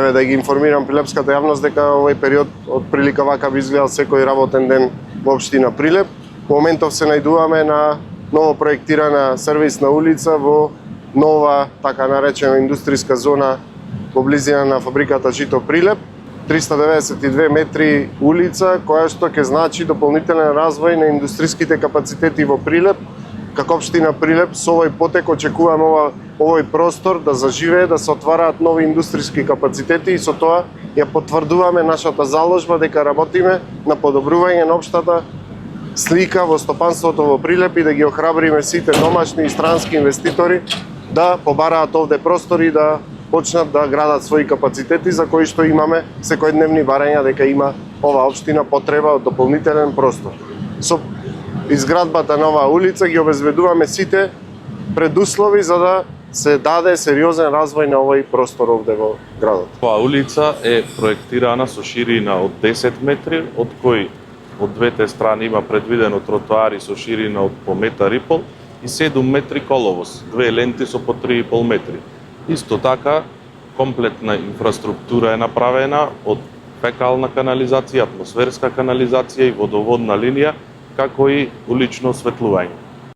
Да ги информирам прилепската јавност дека овој период од прилика вака би изгледал секој работен ден во општина Прилеп. Во моментов се најдуваме на ново проектирана сервисна улица во нова, така наречена индустријска зона во близина на фабриката Жито Прилеп. 392 метри улица, која што ќе значи дополнителен развој на индустријските капацитети во Прилеп. Како општина Прилеп со овој потек очекуваме овој простор да заживее, да се отвараат нови индустријски капацитети и со тоа ја потврдуваме нашата заложба дека работиме на подобрување на општата слика во стопанството во Прилеп и да ги охрабриме сите домашни и странски инвеститори да побараат овде простори и да почнат да градат своји капацитети за кои што имаме секојдневни барања дека има ова општина потреба од дополнителен простор. Со изградбата на оваа улица ги обезбедуваме сите предуслови за да се даде сериозен развој на овој простор овде во градот. Оваа улица е проектирана со ширина од 10 метри, од кои од двете страни има предвидено тротоари со ширина од по метар и пол и 7 метри коловоз, две ленти со по 3,5 метри. Исто така, комплетна инфраструктура е направена од фекална канализација, атмосферска канализација и водоводна линија, како и улично осветлување.